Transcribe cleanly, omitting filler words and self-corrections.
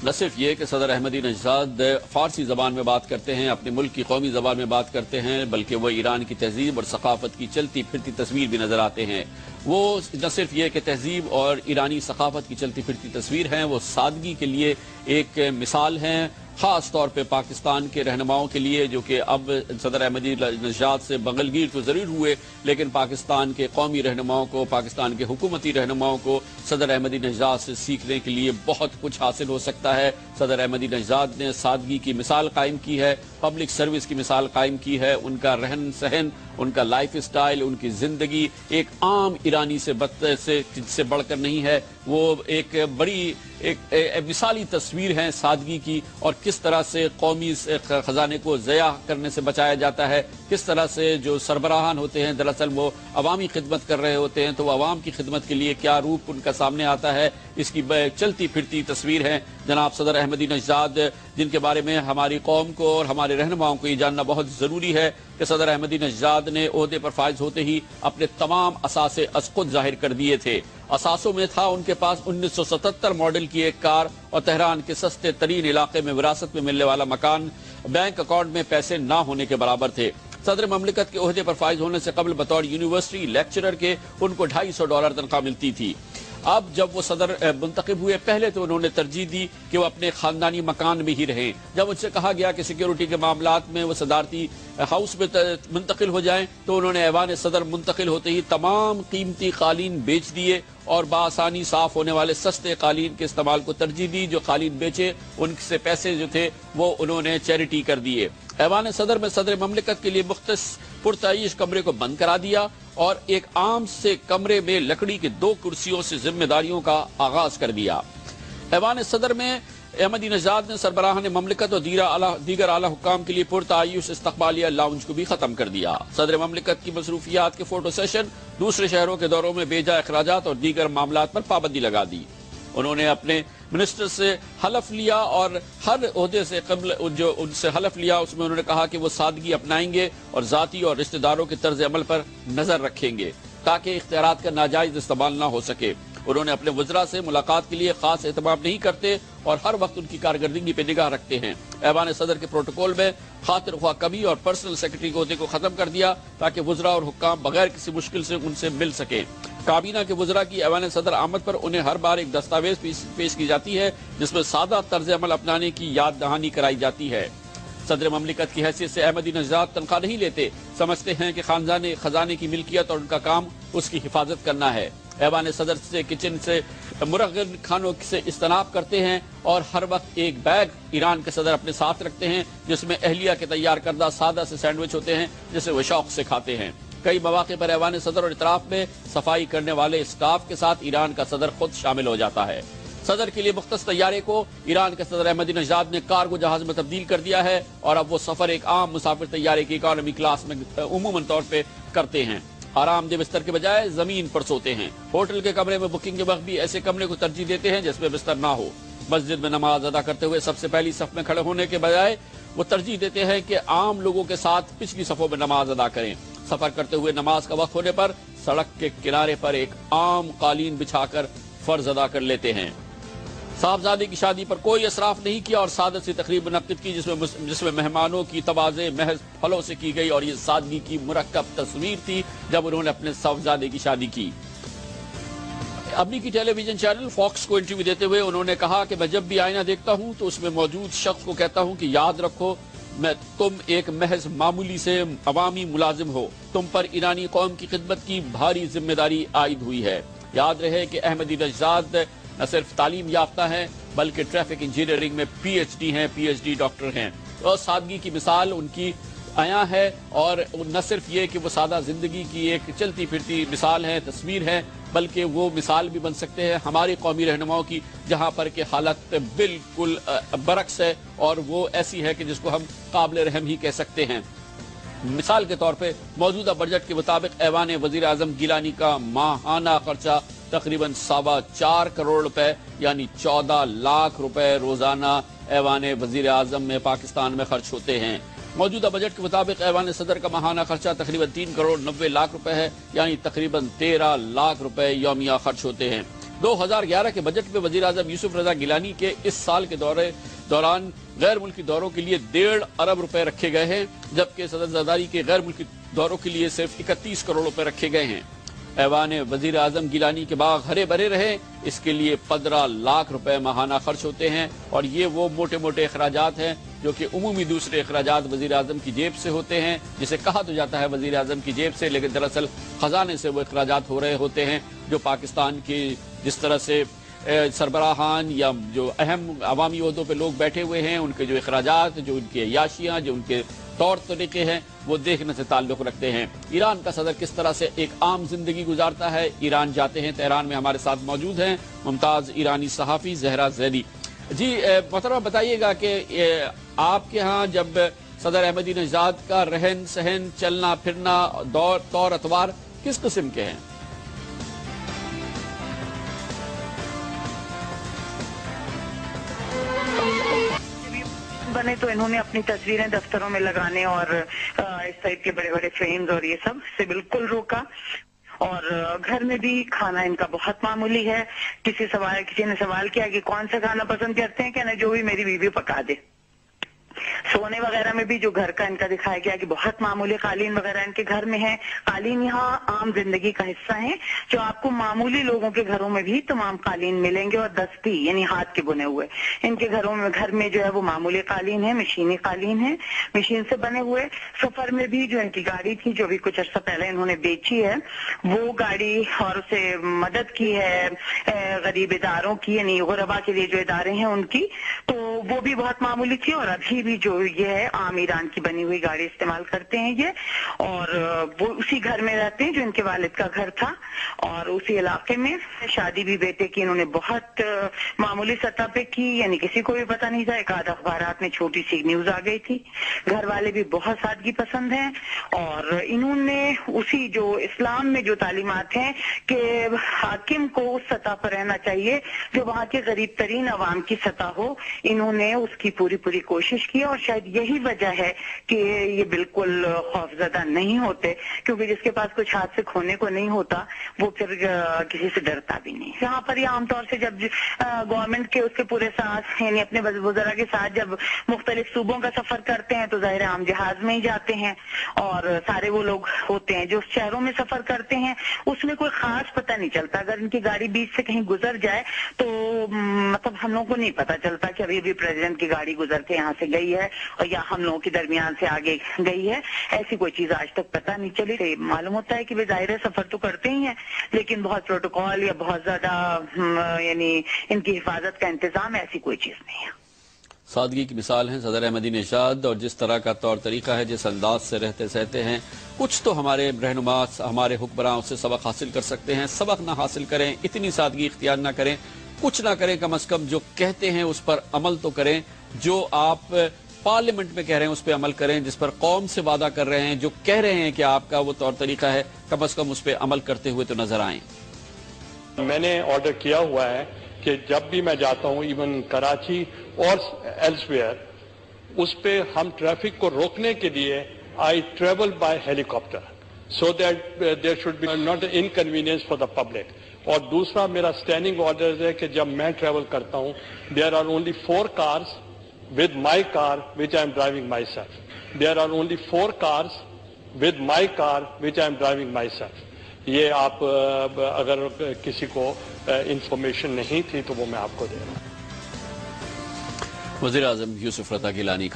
न सिर्फ ये कि सदर अहमदी नजाद फारसी ज़बान में बात करते हैं, अपने मुल्क की कौमी ज़बान में बात करते हैं, बल्कि वो ईरान की तहजीब और सकाफत की चलती फिरती तस्वीर भी नज़र आते हैं। वो न सिर्फ ये कि तहजीब और ईरानी सकाफत की चलती फिरती तस्वीर हैं, वो सादगी के लिए एक मिसाल हैं, ख़ास तौर पे पाकिस्तान के रहनुमाओं के लिए, जो कि अब सदर अहमदी नजाद से बगलगीर तो ज़रूर हुए, लेकिन पाकिस्तान के कौमी रहनुमाओं को, पाकिस्तान के हुकूमती रहनुमाओं को सदर अहमदी नजाद से सीखने के लिए बहुत कुछ हासिल हो सकता है। सदर अहमदी नजाद ने सादगी की मिसाल कायम की है, पब्लिक सर्विस की मिसाल कायम की है। उनका रहन सहन, उनका लाइफ स्टाइल, उनकी ज़िंदगी एक आम ईरानी से बढ़कर नहीं है। वो एक बड़ी एक मिसाली तस्वीर है सादगी की, और किस तरह से कौमी खजाने को ज़या करने से बचाया जाता है, किस तरह से जो सरबराहान होते हैं दरअसल वो अवामी खिदमत कर रहे होते हैं, तो वो अवाम की खिदमत के लिए क्या रूप उनका सामने आता है, इसकी चलती फिरती तस्वीर है जनाब सदर अहमदी नजाद, जिनके बारे में हमारी कौम को और हमारे रहनुमाओं को ये जानना बहुत ज़रूरी है कि सदर अहमदी नजाद ने ओहदे पर फायज होते ही अपने तमाम असासे खुद जाहिर कर दिए थे। असासों में था उनके पास 1977 मॉडल की एक कार और तेहरान के सस्ते तरीन इलाके में विरासत में मिलने वाला मकान बैंक अकाउंट में पैसे ना होने के बराबर थे। सदर ममलिकत के ओहदे पर फायज होने से कबल बतौर यूनिवर्सिटी लेक्चरर के उनको $250 तनख्वाह मिलती थी। अब जब वो सदर मुंतखब हुए, पहले तो उन्होंने तरजीह दी कि वो अपने खानदानी मकान में ही रहें। जब उनसे कहा गया कि सिक्योरिटी के मामलात में वो सदारती हाउस में मुंतकिल हो जाएं, तो उन्होंने ऐवान सदर मुंतकिल होते ही तमाम कीमती कालीन बेच दिए और बासानी साफ होने वाले सस्ते कालीन के इस्तेमाल को तरजीह दी। जो कालीन बेचे उनसे पैसे जो थे वो उन्होंने चैरिटी कर दिए। ऐवान सदर में सदर ममलिकत के लिए मुख्तस पुरताईश कमरे को बंद करा दिया और एक आम से कमरे में लकड़ी के 2 कुर्सियों से जिम्मेदारियों का आगाज कर दिया। ऐवान सदर में अहमदी नजाद ने सरबराहान ममलिकत और दीगर आला हुक्काम के लिए पुरतायुश इस्तकबालिया लाउंज को भी खत्म कर दिया। सदर ममलिकत की मसरूफियात के फोटो सेशन, दूसरे शहरों के दौरों में बेजा अखराजात और दीगर मामलात पर पाबंदी लगा दी। उन्होंने अपने मिनिस्टर से हलफ लिया और हर ओहदे से कबल जो उनसे हलफ लिया उसमें उन्होंने कहा कि वो सादगी अपनाएंगे और जाती और रिश्तेदारों के तर्ज अमल पर नजर रखेंगे ताकि इख्तियारात का नाजायज इस्तेमाल ना हो सके। उन्होंने अपने वज़रा से मुलाकात के लिए खास एहतमाम नहीं करते और हर वक्त उनकी कारकर्दगी पे निगाह रखते हैं। ऐवान सदर के प्रोटोकॉल में खातिर ख्वाह कमी और पर्सनल सेक्रेटरी के ओहदे को खत्म कर दिया ताकि वज़रा और हुक्काम बगैर किसी मुश्किल से उनसे मिल सके। काबीना के वज़रा की ऐवान सदर आमद पर उन्हें हर बार एक दस्तावेज पेश की जाती है जिसमें सादा तर्ज अमल अपनाने की याद दहानी कराई जाती है। सदर ममलिकत की हैसियत से अहमदी नजाद तनख्वाह नहीं लेते, समझते हैं कि खजाने की मिल्कियत और उनका काम उसकी हिफाजत करना है। ऐवान सदर से किचन से मुरगन खानों से इस्तेनाब करते हैं और हर वक्त एक बैग ईरान के सदर अपने साथ रखते हैं जिसमें अहलिया के तैयार करदा सादा से सैंडविच होते हैं जिसे वो शौक से खाते हैं। कई मौके पर ऐवान सदर और इतराफ में सफाई करने वाले स्टाफ के साथ ईरान का सदर खुद शामिल हो जाता है। सदर के लिए मुख्तस तैयारे को ईरान के सदर अहमदी नजाद ने कार्गो जहाज में तब्दील कर दिया है और अब वो सफर एक आम मुसाफिर तैयारे की इकोनॉमी क्लास में उमूमन तौर पे करते हैं। आरामदेह बिस्तर के बजाय जमीन पर सोते हैं। होटल के कमरे में बुकिंग के वक्त भी ऐसे कमरे को तरजीह देते हैं जिसमें बिस्तर ना हो। मस्जिद में नमाज अदा करते हुए सबसे पहली सफ में खड़े होने के बजाय वो तरजीह देते हैं कि आम लोगों के साथ पिछली सफों में नमाज अदा करें। सफर करते हुए नमाज का वक्त होने पर सड़क के किनारे पर एक आम कालीन बिछाकर फर्ज अदा कर लेते हैं। साहबजादे की शादी पर कोई इसराफ नहीं किया और सादत सी तकरीब मुनक्किद की जिसमें मेहमानों की तवाज़े महज फलों से की गई और ये सादगी की मुरक्कब तस्वीर थी जब उन्होंने अपने साहबजादे की शादी की। अमरीकी टेलीविजन चैनल फॉक्स को इंटरव्यू देते हुए उन्होंने कहा कि मैं जब भी आईना देखता हूं तो उसमें मौजूद शख्स को कहता हूं कि याद रखो तुम एक महज मामूली से अवामी मुलाजिम हो, तुम पर ईरानी कौम की खिदमत की भारी जिम्मेदारी आयद हुई है। याद रहे कि अहमदी नजाद न सिर्फ तालीम याफ्ता हैं बल्कि ट्रैफिक इंजीनियरिंग में पीएचडी डॉक्टर हैं। और सादगी की मिसाल उनकी आया है और न सिर्फ ये कि वो सादा जिंदगी की एक चलती फिरती मिसाल है, तस्वीर है, बल्कि वो मिसाल भी बन सकते हैं हमारे कौमी रहनुमाओं की जहाँ पर कि हालत बिल्कुल बरक्स है और वो ऐसी है कि जिसको हम काबिल रहम ही कह सकते हैं। मिसाल के तौर पे मौजूदा बजट के मुताबिक ऐवान वजीर आजम गिलानी का माहाना खर्चा तकरीबन 4.25 करोड़ रुपए यानी 14 लाख रुपए रोजाना ऐवान वजीर आजम में पाकिस्तान में खर्च होते हैं। मौजूदा बजट के मुताबिक ऐवान सदर का माहाना खर्चा तकरीबन 3 करोड़ 90 लाख रुपए है यानी तकरीबन 13 लाख रुपए यौमिया खर्च होते हैं। 2011 کے بجٹ میں وزیر اعظم یوسف رضا گیلانی کے اس سال کے دوران غیر ملکی دوروں کے لیے 1.5 ارب روپے رکھے گئے ہیں، جبکہ صدر زرداری کے غیر ملکی دوروں کے لیے صرف 31 کروڑ روپے رکھے گئے ہیں۔ ایوان وزیر اعظم گیلانی کے باغ ہرے بھرے رہے، اس کے لیے 15 لاکھ روپے ماہانہ خرچ ہوتے ہیں، اور یہ وہ موٹے موٹے اخراجات ہیں جو کہ عمومی دوسرے اخراجات وزیر اعظم کی جیب سے ہوتے ہیں، جسے کہا تو جاتا ہے وزیر اعظم کی جیب سے، لیکن دراصل خزانے سے وہ اخراجات ہو رہے ہوتے ہیں، جو پاکستان کی جس طرح سے سربراہان یا جو اہم عوامی عہدوں پہ لوگ بیٹھے ہوئے ہیں، ان کے جو اخراجات، جو ان کی عیاشیاں، جو ان کے طور طریقے ہیں، وہ دیکھنے سے تعلق رکھتے ہیں۔ ایران کا صدر کس طرح سے ایک عام زندگی گزارتا ہے، ایران جاتے ہیں۔ تہران میں ہمارے ساتھ موجود ہیں ممتاز ایرانی صحافی زہرا زیدی۔ جی محترمہ، بتائیے گا کہ آپ کے ہاں جب صدر احمدی نژاد کا رہن سہن، چلنا پھرنا، طور اطوار کس قسم کے ہیں؟ بنے تو انہوں نے اپنی تصویریں دفتروں میں لگانے اور اس ٹائپ کے بڑے بڑے فریمز اور یہ سب سے بالکل روکا، اور گھر میں بھی کھانا ان کا بہت معمولی ہے۔ کسی نے سوال کیا کہ کون سا کھانا پسند کرتے ہیں، کہنا جو بھی میری بیوی پکا دے۔ سونے وغیرہ میں بھی جو گھر کا ان کا دکھایا گیا کہ بہت معمولی قالین وغیرہ ان کے گھر میں ہیں۔ قالین یہاں عام زندگی کا حصہ ہیں، جو آپ کو معمولی لوگوں کے گھروں میں بھی تمام قالین ملیں گے، اور دستی یعنی ہاتھ کے بنے ہوئے ان کے گھر میں جو ہے وہ معمولی قالین ہے، مشینی قالین ہے، مشین سے بنے ہوئے۔ سفر میں بھی جو ان کی گاڑی تھی، جو بھی کچھ عرصہ پہلے انہوں نے بیچی ہے، وہ گاڑی اور اسے مدد کی ہے غریب اداروں کی، یعنی غربا کے لیے جو ادارے ہیں ان کی، تو وہ بھی بہت معمولی تھی۔ اور ابھی بھی جو یہ ہے عام ایران کی بنی ہوئی گاڑی استعمال کرتے ہیں یہ، اور وہ اسی گھر میں رہتے ہیں جو ان کے والد کا گھر تھا، اور اسی علاقے میں شادی بھی بیٹے کی انہوں نے بہت معمولی سطح پہ کی، یعنی کسی کو بھی پتہ نہیں تھا۔ ایک آدھ اخبارات میں چھوٹی سی نیوز آ گئی تھی۔ گھر والے بھی بہت سادگی پسند ہیں، اور انہوں نے اسی جو اسلام میں جو تعلیمات ہیں کہ حاکم کو اس سطح پر رہنا چاہیے جو وہاں کے غریب ترین عوام کی سطح ہو، انہوں نے اس کی پوری کوشش کی، اور شاید یہی وجہ ہے کہ یہ بالکل خوفزدہ نہیں ہوتے، کیونکہ جس کے پاس کچھ ہاتھ سے کھونے کو نہیں ہوتا وہ پھر کسی سے ڈرتا بھی نہیں۔ یہاں پر یہ عام طور سے جب گورنمنٹ کے اس کے پورے ساتھ، یعنی اپنے وزراء کے ساتھ جب مختلف صوبوں کا سفر کرتے ہیں تو ظاہر عام جہاز میں ہی جاتے ہیں، اور سارے وہ لوگ ہوتے ہیں جو شہروں میں سفر کرتے ہیں، اس میں کوئی خاص پتہ نہیں چلتا۔ اگر ان کی گاڑی بیچ سے کہیں گزر جائے تو مطلب ہم لوگوں کو نہیں پتہ چلتا کہ ابھی پریزیڈنٹ کی گاڑی گزر کے یہاں سے گئی ہے اور یا ہم لوگوں کے درمیان سے آگے گئی ہے، ایسی کوئی چیز آج تک پتہ نہیں چلی۔ معلوم ہوتا ہے کہ وہ ظاہر سفر تو کرتے ہی ہیں، لیکن بہت پروٹوکول یا بہت زیادہ یعنی ان کی حفاظت کا انتظام، ایسی کوئی چیز نہیں ہے۔ سادگی کی مثال ہیں صدر احمدی نژاد، اور جس طرح کا طور طریقہ ہے، جس انداز سے رہتے سہتے ہیں، کچھ تو ہمارے رہنما، ہمارے حکمراں اس سے سبق حاصل کر سکتے ہیں۔ سبق نہ حاصل کریں، اتنی سادگی اختیار نہ کریں، کچھ نہ کریں، کم از کم جو کہتے ہیں اس پر عمل تو کریں۔ جو آپ پارلیمنٹ میں کہہ رہے ہیں اس پہ عمل کریں، جس پر قوم سے وعدہ کر رہے ہیں، جو کہہ رہے ہیں کہ آپ کا وہ طور طریقہ ہے، کم از کم اس پہ عمل کرتے ہوئے تو نظر آئیں۔ میں نے آرڈر کیا ہوا ہے کہ جب بھی میں جاتا ہوں، ایون کراچی اور ایلسویئر، اس پہ ہم ٹریفک کو روکنے کے لیے I travel by helicopter, so that there should be not inconvenience for the public. اور دوسرا میرا اسٹینڈنگ آرڈر ہے کہ جب میں ٹریول کرتا ہوں، there are only 4 cars with my car which I am driving myself. There are only 4 cars with my car which I am driving myself. یہ آپ اگر کسی کو انفارمیشن نہیں تھی تو وہ میں آپ کو دے رہا ہوں۔ وزیر اعظم یوسف رضا گیلانی۔